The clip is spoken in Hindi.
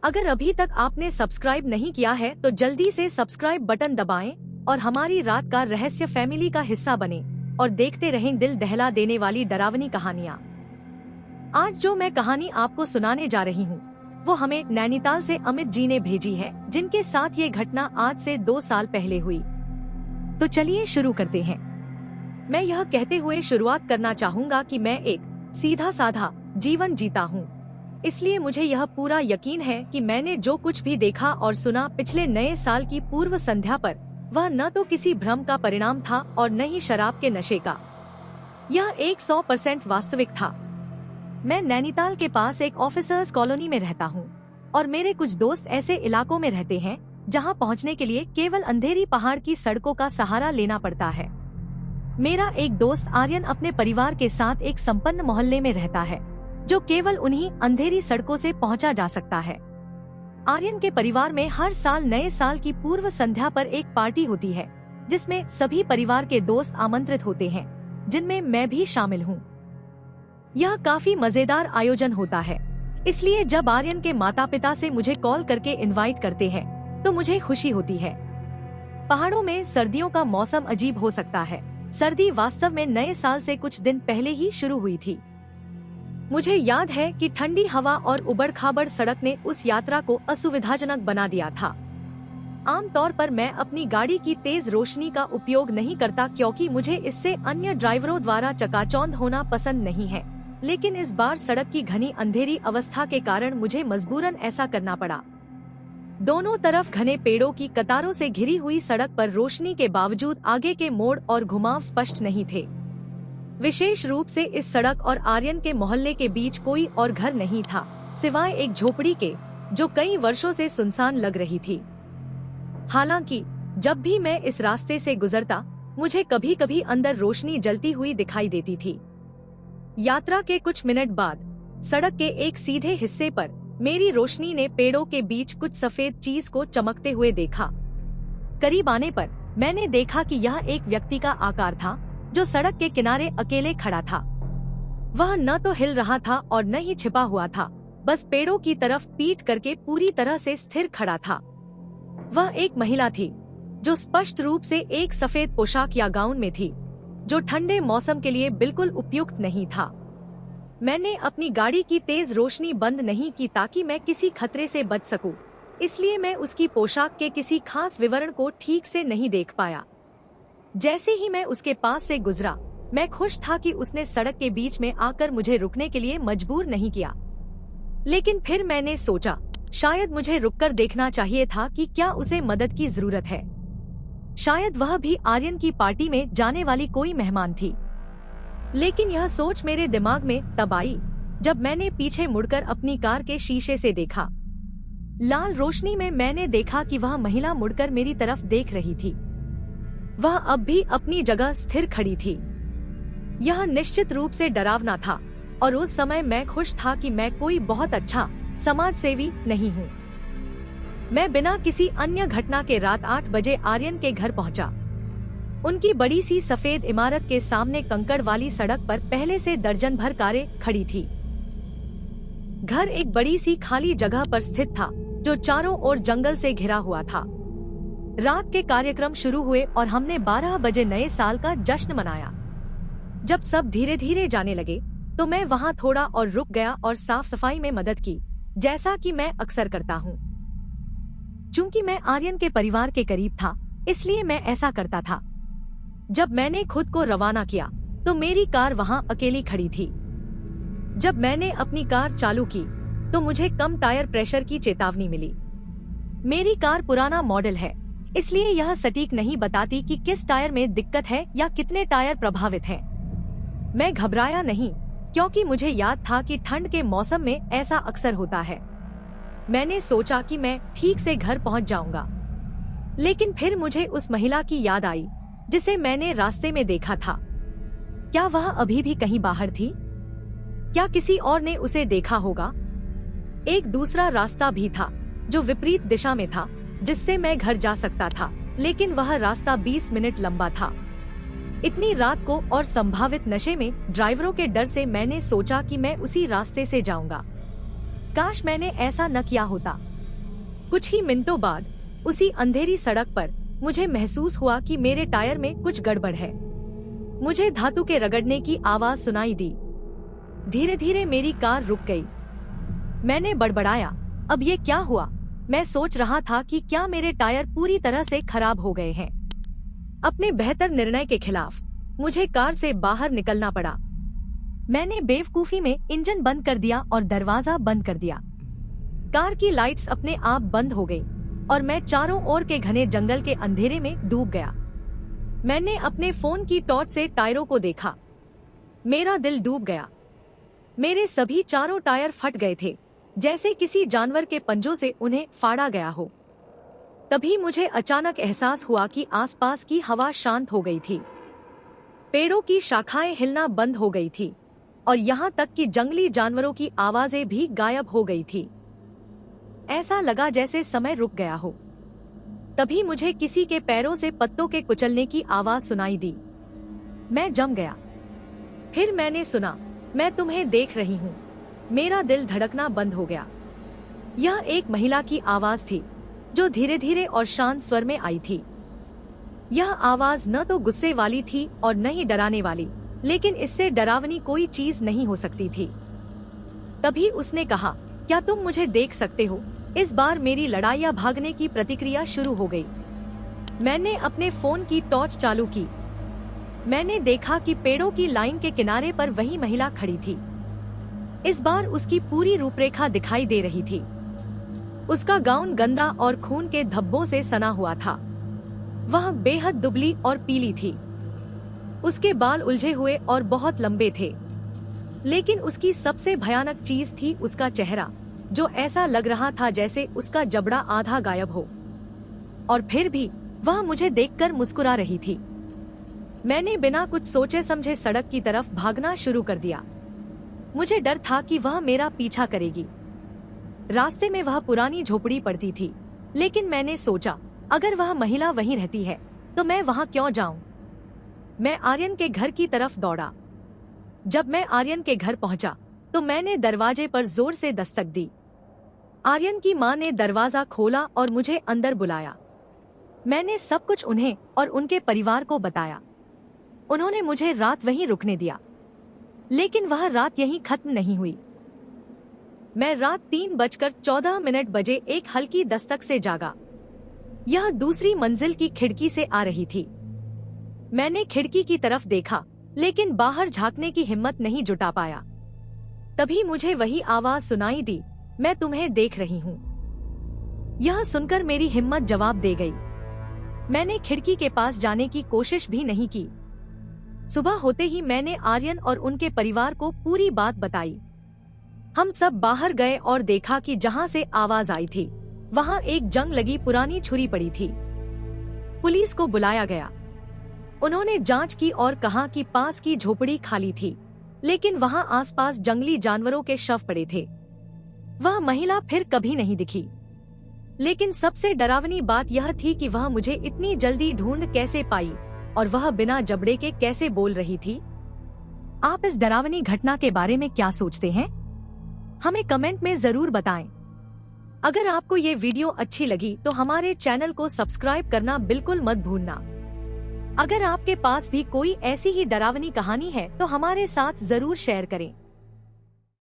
अगर अभी तक आपने सब्सक्राइब नहीं किया है तो जल्दी से सब्सक्राइब बटन दबाएं और हमारी रात का रहस्य फैमिली का हिस्सा बने और देखते रहें दिल दहला देने वाली डरावनी कहानियाँ। आज जो मैं कहानी आपको सुनाने जा रही हूँ वो हमें नैनीताल से अमित जी ने भेजी है, जिनके साथ ये घटना आज से 2 साल पहले हुई। तो चलिए शुरू करते हैं। मैं यह कहते हुए शुरुआत करना चाहूँगा कि मैं एक सीधा साधा जीवन जीता हूँ, इसलिए मुझे यह पूरा यकीन है कि मैंने जो कुछ भी देखा और सुना पिछले नए साल की पूर्व संध्या पर, वह न तो किसी भ्रम का परिणाम था और न ही शराब के नशे का। यह 100% वास्तविक था। मैं नैनीताल के पास एक ऑफिसर्स कॉलोनी में रहता हूँ और मेरे कुछ दोस्त ऐसे इलाकों में रहते हैं जहाँ पहुँचने के लिए केवल अंधेरी पहाड़ की सड़कों का सहारा लेना पड़ता है। मेरा एक दोस्त आर्यन अपने परिवार के साथ एक संपन्न मोहल्ले में रहता है जो केवल उन्हीं अंधेरी सड़कों से पहुंचा जा सकता है। आर्यन के परिवार में हर साल नए साल की पूर्व संध्या पर एक पार्टी होती है जिसमें सभी परिवार के दोस्त आमंत्रित होते हैं, जिनमें मैं भी शामिल हूँ। यह काफी मजेदार आयोजन होता है, इसलिए जब आर्यन के माता पिता से मुझे कॉल करके इनवाइट करते हैं तो मुझे खुशी होती है। पहाड़ों में सर्दियों का मौसम अजीब हो सकता है। सर्दी वास्तव में नए साल से कुछ दिन पहले ही शुरू हुई थी। मुझे याद है कि ठंडी हवा और उबड़-खाबड़ सड़क ने उस यात्रा को असुविधाजनक बना दिया था। आमतौर पर मैं अपनी गाड़ी की तेज रोशनी का उपयोग नहीं करता क्योंकि मुझे इससे अन्य ड्राइवरों द्वारा चकाचौंध होना पसंद नहीं है, लेकिन इस बार सड़क की घनी अंधेरी अवस्था के कारण मुझे मजबूरन ऐसा करना पड़ा। दोनों तरफ घने पेड़ों की कतारों से घिरी हुई सड़क पर रोशनी के बावजूद आगे के मोड़ और घुमाव स्पष्ट नहीं थे। विशेष रूप से इस सड़क और आर्यन के मोहल्ले के बीच कोई और घर नहीं था सिवाय एक झोपड़ी के, जो कई वर्षों से सुनसान लग रही थी। हालांकि जब भी मैं इस रास्ते से गुजरता मुझे कभी कभी अंदर रोशनी जलती हुई दिखाई देती थी। यात्रा के कुछ मिनट बाद सड़क के एक सीधे हिस्से पर मेरी रोशनी ने पेड़ों के बीच कुछ सफेद चीज को चमकते हुए देखा। करीब आने पर मैंने देखा कि यह एक व्यक्ति का आकार था जो सड़क के किनारे अकेले खड़ा था। वह न तो हिल रहा था और न ही छिपा हुआ था, बस पेड़ों की तरफ पीठ करके पूरी तरह से स्थिर खड़ा था। वह एक महिला थी जो स्पष्ट रूप से एक सफेद पोशाक या गाउन में थी, जो ठंडे मौसम के लिए बिल्कुल उपयुक्त नहीं था। मैंने अपनी गाड़ी की तेज रोशनी बंद नहीं की ताकि मैं किसी खतरे से बच सकूं, इसलिए मैं उसकी पोशाक के किसी खास विवरण को ठीक से नहीं देख पाया। जैसे ही मैं उसके पास से गुजरा, मैं खुश था कि उसने सड़क के बीच में आकर मुझे रुकने के लिए मजबूर नहीं किया। लेकिन फिर मैंने सोचा शायद मुझे रुककर देखना चाहिए था कि क्या उसे मदद की जरूरत है। शायद वह भी आर्यन की पार्टी में जाने वाली कोई मेहमान थी। लेकिन यह सोच मेरे दिमाग में तब आई जब मैंने पीछे मुड़कर अपनी कार के शीशे से देखा। लाल रोशनी में मैंने देखा कि वह महिला मुड़कर मेरी तरफ देख रही थी। वह अब भी अपनी जगह स्थिर खड़ी थी। यह निश्चित रूप से डरावना था और उस समय मैं खुश था कि मैं कोई बहुत अच्छा समाज सेवी नहीं हूँ। मैं बिना किसी अन्य घटना के रात 8 बजे आर्यन के घर पहुँचा। उनकी बड़ी सी सफेद इमारत के सामने कंकड़ वाली सड़क पर पहले से दर्जन भर कारें खड़ी थी। घर एक बड़ी सी खाली जगह पर स्थित था जो चारों ओर जंगल से घिरा हुआ था। रात के कार्यक्रम शुरू हुए और हमने 12 बजे नए साल का जश्न मनाया। जब सब धीरे धीरे जाने लगे तो मैं वहां थोड़ा और रुक गया और साफ सफाई में मदद की, जैसा कि मैं अक्सर करता हूं। चूंकि मैं आर्यन के परिवार के करीब था, इसलिए मैं ऐसा करता था। जब मैंने खुद को रवाना किया तो मेरी कार वहां अकेली खड़ी थी। जब मैंने अपनी कार चालू की तो मुझे कम टायर प्रेशर की चेतावनी मिली। मेरी कार पुराना मॉडल है, इसलिए यह सटीक नहीं बताती कि किस टायर में दिक्कत है या कितने टायर प्रभावित हैं। मैं घबराया नहीं क्योंकि मुझे याद था कि ठंड के मौसम में ऐसा अक्सर होता है। मैंने सोचा कि मैं ठीक से घर पहुंच जाऊंगा, लेकिन फिर मुझे उस महिला की याद आई जिसे मैंने रास्ते में देखा था। क्या वह अभी भी कहीं बाहर थी? क्या किसी और ने उसे देखा होगा? एक दूसरा रास्ता भी था जो विपरीत दिशा में था, जिससे मैं घर जा सकता था, लेकिन वह रास्ता 20 मिनट लंबा था। इतनी रात को और संभावित नशे में ड्राइवरों के डर से मैंने सोचा कि मैं उसी रास्ते से जाऊंगा। काश मैंने ऐसा न किया होता, कुछ ही मिनटों बाद उसी अंधेरी सड़क पर मुझे महसूस हुआ कि मेरे टायर में कुछ गड़बड़ है। मुझे धातु के रगड़ने की आवाज सुनाई दी। धीरे धीरे मेरी कार रुक गई। मैंने बड़बड़ाया, अब ये क्या हुआ? मैं सोच रहा था कि क्या मेरे टायर पूरी तरह से खराब हो गए हैं। अपने बेहतर निर्णय के खिलाफ मुझे कार से बाहर निकलना पड़ा। मैंने बेवकूफी में इंजन बंद कर दिया और दरवाजा बंद कर दिया। कार की लाइट्स अपने आप बंद हो गई और मैं चारों ओर के घने जंगल के अंधेरे में डूब गया। मैंने अपने फोन की टॉर्च से टायरों को देखा। मेरा दिल डूब गया। मेरे सभी चारों टायर फट गए थे, जैसे किसी जानवर के पंजों से उन्हें फाड़ा गया हो। तभी मुझे अचानक एहसास हुआ कि आसपास की हवा शांत हो गई थी। पेड़ों की शाखाएं हिलना बंद हो गई थी और यहाँ तक कि जंगली जानवरों की आवाजें भी गायब हो गई थी। ऐसा लगा जैसे समय रुक गया हो। तभी मुझे किसी के पैरों से पत्तों के कुचलने की आवाज सुनाई दी। मैं जम गया। फिर मैंने सुना, मैं तुम्हें देख रही हूँ। मेरा दिल धड़कना बंद हो गया। यह एक महिला की आवाज थी जो धीरे धीरे और शांत स्वर में आई थी। यह आवाज न तो गुस्से वाली थी और न ही डराने वाली, लेकिन इससे डरावनी कोई चीज नहीं हो सकती थी। तभी उसने कहा, क्या तुम मुझे देख सकते हो? इस बार मेरी लड़ाई या भागने की प्रतिक्रिया शुरू हो गई। मैंने अपने फोन की टॉर्च चालू की। मैंने देखा कि पेड़ों की लाइन के किनारे पर वही महिला खड़ी थी। इस बार उसकी पूरी रूपरेखा दिखाई दे रही थी। उसका गाउन गंदा और खून के धब्बों से सना हुआ था। वह बेहद दुबली और पीली थी। उसके बाल उलझे हुए और बहुत लंबे थे, लेकिन उसकी सबसे भयानक चीज थी उसका चेहरा, जो ऐसा लग रहा था जैसे उसका जबड़ा आधा गायब हो। और फिर भी वह मुझे देखकर मुस्कुरा रही थी। मैंने बिना कुछ सोचे समझे सड़क की तरफ भागना शुरू कर दिया। मुझे डर था कि वह मेरा पीछा करेगी। रास्ते में वह पुरानी झोपड़ी पड़ती थी, लेकिन मैंने सोचा, अगर वह महिला वहीं रहती है तो मैं वहां क्यों जाऊं? मैं आर्यन के घर की तरफ दौड़ा। जब मैं आर्यन के घर पहुंचा तो मैंने दरवाजे पर जोर से दस्तक दी। आर्यन की मां ने दरवाजा खोला और मुझे अंदर बुलाया। मैंने सब कुछ उन्हें और उनके परिवार को बताया। उन्होंने मुझे रात वहीं रुकने दिया, लेकिन वह रात यहीं खत्म नहीं हुई। मैं रात 3:14 बजे एक हल्की दस्तक से जागा। यह दूसरी मंजिल की खिड़की से आ रही थी। मैंने खिड़की की तरफ देखा, लेकिन बाहर झांकने की हिम्मत नहीं जुटा पाया। तभी मुझे वही आवाज सुनाई दी, मैं तुम्हें देख रही हूँ। यह सुनकर मेरी हिम्मत जवाब दे गई। मैंने खिड़की के पास जाने की कोशिश भी नहीं की। सुबह होते ही मैंने आर्यन और उनके परिवार को पूरी बात बताई। हम सब बाहर गए और देखा कि जहाँ से आवाज आई थी वहाँ एक जंग लगी पुरानी छुरी पड़ी थी। पुलिस को बुलाया गया। उन्होंने जांच की और कहा कि पास की झोपड़ी खाली थी, लेकिन वहाँ आसपास जंगली जानवरों के शव पड़े थे। वह महिला फिर कभी नहीं दिखी। लेकिन सबसे डरावनी बात यह थी कि वह मुझे इतनी जल्दी ढूंढ कैसे पाई और वह बिना जबड़े के कैसे बोल रही थी। आप इस डरावनी घटना के बारे में क्या सोचते हैं? हमें कमेंट में जरूर बताएं। अगर आपको ये वीडियो अच्छी लगी तो हमारे चैनल को सब्सक्राइब करना बिल्कुल मत भूलना। अगर आपके पास भी कोई ऐसी ही डरावनी कहानी है तो हमारे साथ जरूर शेयर करें।